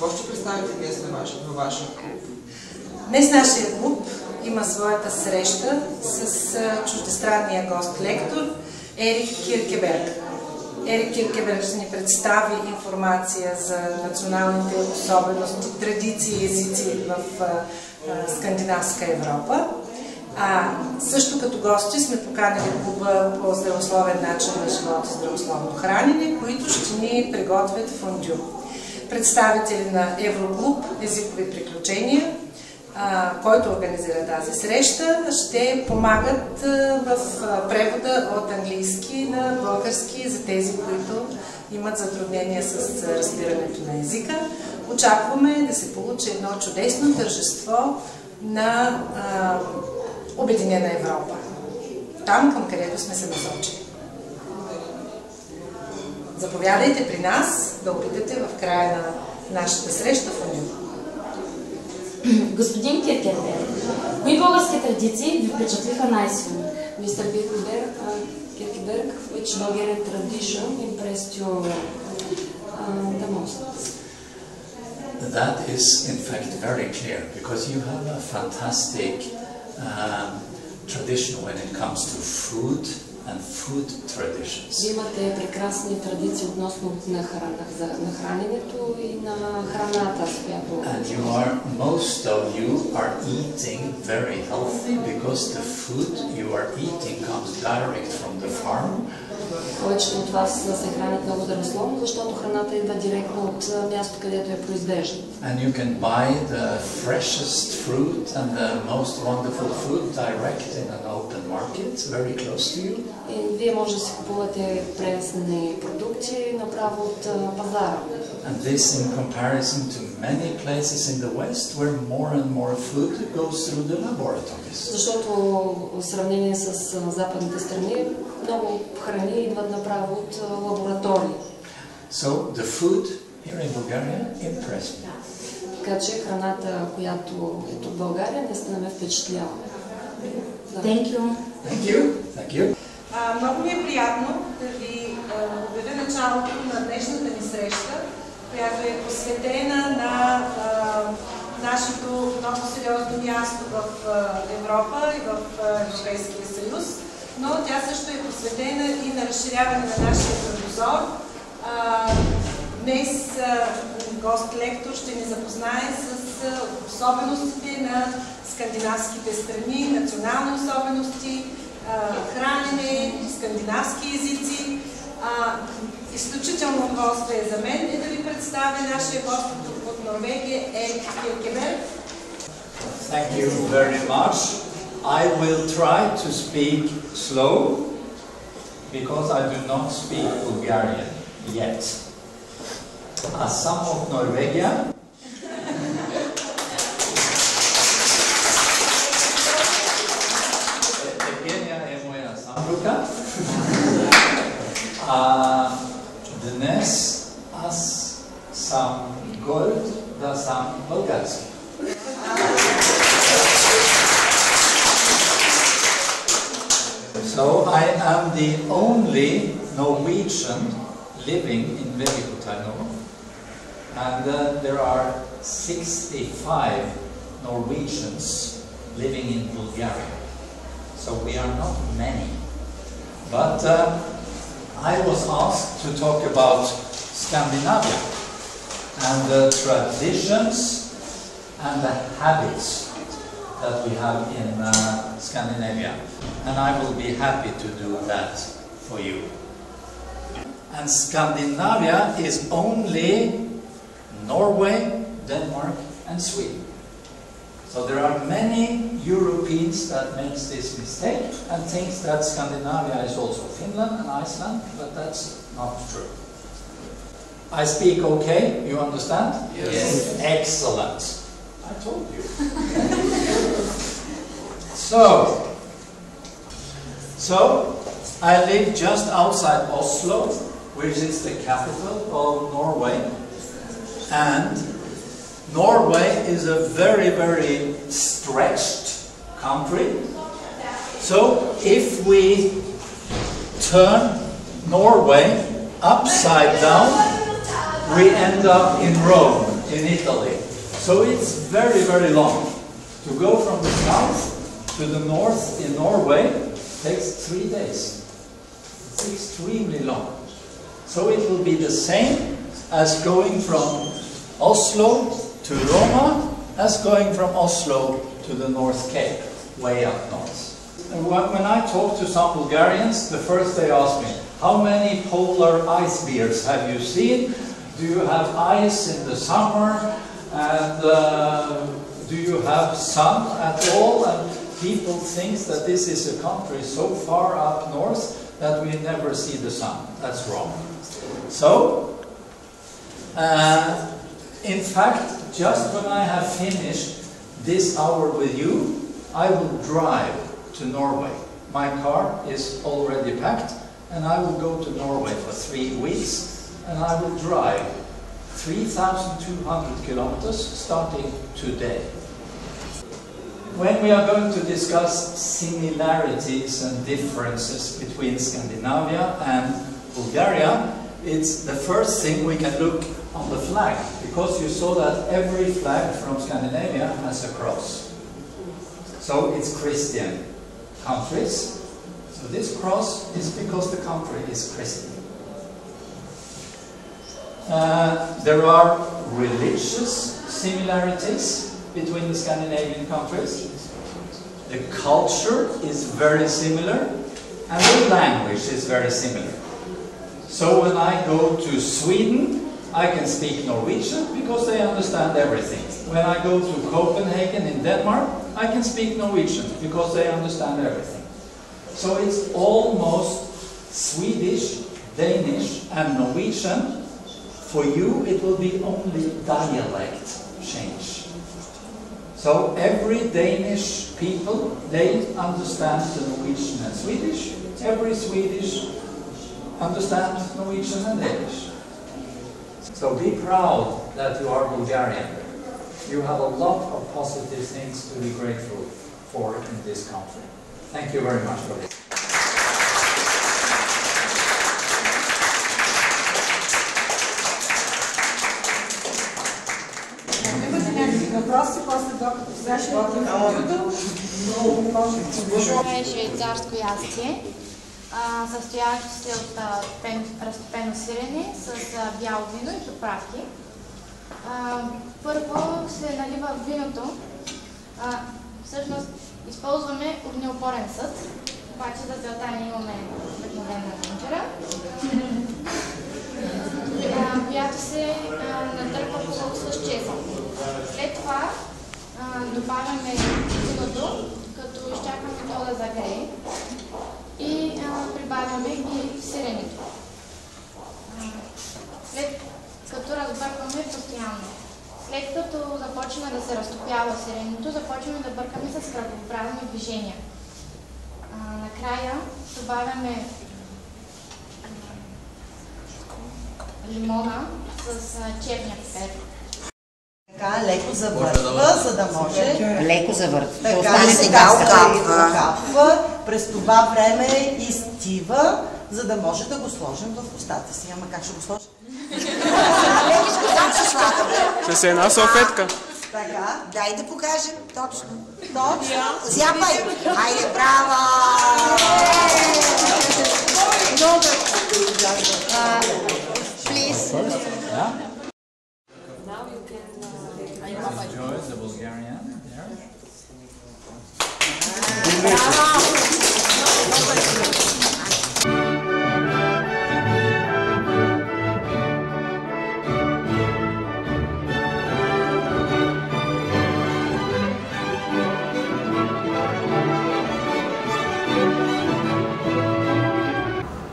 Какво ще представите вие във вашия клуб? Днес нашия клуб има своята среща с чуждестранния гост-лектор Ерик Киркеберг. Ерик Киркеберг ще ни представи информация за националните особености, традиции и езици в скандинавска Европа. Също като гости сме поканили клуба по здравословен начин на живот и здравословно хранене, които ще ни приготвят фондю. Представители на Евроклуб езикови приключения, който организира тази среща, ще помагат в превода от английски на български за тези, които имат затруднения с разбирането на езика. Очакваме да се получи едно чудесно тържество на Обединена Европа. Там, към където сме се насочили. Заповядайте при нас да опитате в края на нашата среща фондю. Господин Киркеберг, кои български традиции ви впечатлиха най-силно? Mr. Kierkegaard, which Bulgarian tradition impressed you the most? That is in fact very clear, because you have a fantastic tradition when it comes to food and food traditions. Вие имате прекрасни традиции относно на храненето и на храната, която... And most of you are eating very healthy because the food you are eating comes direct from the farm. Повечето от вас се хранят много здравословно, защото храната идва директно от място, където я произвеждат. And you can buy the freshest fruit and the most wonderful food direct in an open market, very close to you. И вие може да си купувате пресни продукти направо от пазара. And this in comparison to many places in the West where more and more food goes through the laboratories. Защото в сравнение с западните страни много храни идват направо от лаборатории. So the food here in Bulgaria impressed me. Така че храната, която е тук в България, наистина ме впечатлява. Thank you. Thank you. Thank you. Много ми е приятно да ви обявя началото на днешната ни среща, която е посветена на нашето много сериозно място в Европа и в Европейския съюз, но тя също е посветена и на разширяване на нашия кръгозор. Днес гост-лектор ще ни запознае с особеностите на скандинавските страни, национални особености, хранене, скандинавски езици. Изключително удоволствие за мен е да ви представя нашия гост от Норвегия, Ерик Киркеберг. Thank you very much. I will try to speak slow because I do not speak Bulgarian yet. Аз съм от Норвегия. Днес аз съм горд да съм български. So I am the only Norwegian living in Vegikotaino, and there are 65 Norwegians living in Bulgaria. So we are not many. But I was asked to talk about Scandinavia and the traditions and the habits that we have in Scandinavia. And I will be happy to do that for you. And Scandinavia is only Norway, Denmark, and Sweden. So there are many Europeans that makes this mistake and thinks that Scandinavia is also Finland and Iceland, but that's not true. I speak okay, you understand? Yes. Excellent. I told you. So I live just outside Oslo, which is the capital of Norway, and Norway is a very, very stretched country. So if we turn Norway upside down, we end up in Rome, in Italy. So it's very, very long. To go from the south to the north in Norway takes 3 days. It's extremely long. So it will be the same as going from Oslo to Roma, as going from Oslo to the North Cape, way up north. And when I talk to some Bulgarians, the first they ask me, how many polar ice bears have you seen? Do you have ice in the summer? And do you have sun at all? And people think that this is a country so far up north that we never see the sun. That's wrong. So, in fact, just when I have finished this hour with you, I will drive to Norway. My car is already packed, and I will go to Norway for 3 weeks, and I will drive 3,200 kilometers starting today. When we are going to discuss similarities and differences between Scandinavia and Bulgaria, it's the first thing we can look on the flag, because you saw that every flag from Scandinavia has a cross. So it's Christian countries. So this cross is because the country is Christian. There are religious similarities between the Scandinavian countries. The culture is very similar, and the language is very similar. So when I go to Sweden, I can speak Norwegian because they understand everything. When I go to Copenhagen in Denmark, I can speak Norwegian because they understand everything. So it's almost Swedish, Danish, and Norwegian. For you, it will be only dialect change. So every Danish people, they understand the Norwegian and Swedish. Every Swedish understands Norwegian and Danish. So be proud that you are Bulgarian. You have a lot of positive things to be grateful for in this country. Thank you very much for this. Въпроси, после докато сега ще водим компютър. Това е швейцарско ястие, състоящо се от разтопено сирене с бяло вино и приправки. Първо се налива виното. Всъщност използваме огнеупорен съд, обаче за целта ние имаме обикновена тунчера, която се натърпва с чесън. След това добавяме виното, като изчакваме то да загрее и прибавяме и сиренето. След като разбъркваме постоянно. След като започне да се разтопява сиренето, започваме да бъркаме с кръгообразни движения. Накрая добавяме лимона с черния пепер. Така, леко завъртва, за да може... Леко завъртва. Така, сега окапва. През това време изтива, за да може да го сложим в устата си. Ама как ще го сложим? С една салфетка. Така. Дай да покажем точно. Точно. Зяпай! Айде, браво! Please. Now you can enjoy the Bulgarian there.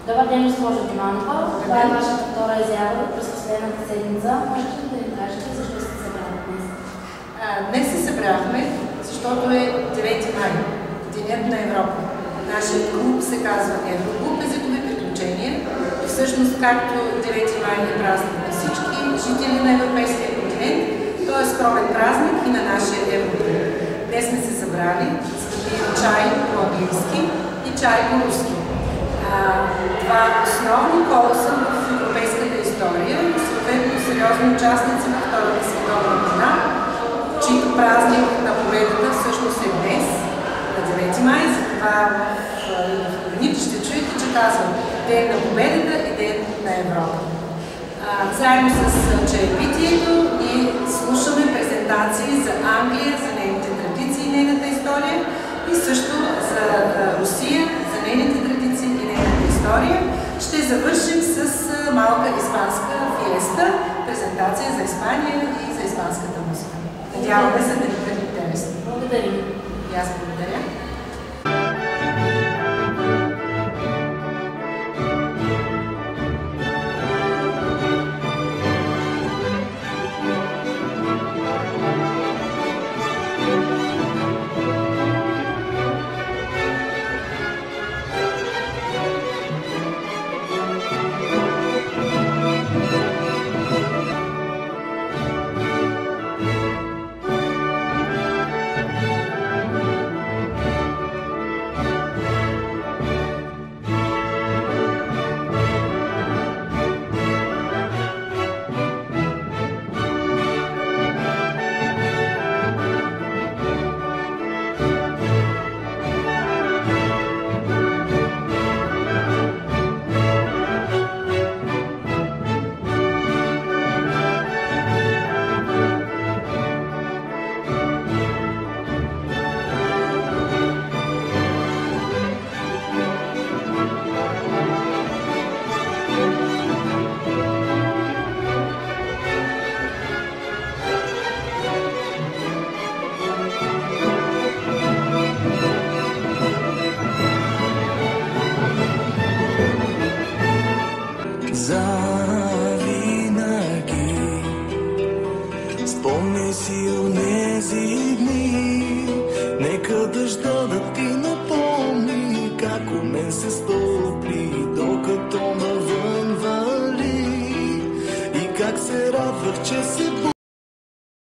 Добър ден, госпожо Диманова. Това е вашата втора изява през последната седмица. Можете ли да ни кажете защо сте събрали днес? Днес се събрахме, защото е 9 май, Денят на Европа. Нашият клуб се казва Евроклуб езикови приключения. И всъщност, както 9 май е празник на всички жители на Европейския континент, той е скромен празник и на нашия Евроклуб. Днес сме се събрали, за да пием чай по-английски и чай по-руски. Това основни колоса в европейската история и съответно сериозни участници във Втората световна война, чийто празник на победата всъщност е днес, на 9 май. Затова в новините ще чуете, че казвам Ден на победата и Ден на Европа. Заедно с чаепитието ние слушаме презентации за Англия, за нейните традиции и нейната история, и също за Русия, за нейните традиции и нейната история. Ще завършим с малка испанска фиеста, презентация за Испания и за испанската музика. Надяваме се да ни бъде интересно. Благодаря. И аз благодаря. Завинаги спомни си онези дни, нека дъжда да ти напомни как у мен се стопли, докато навън вали, и как се радвах, че се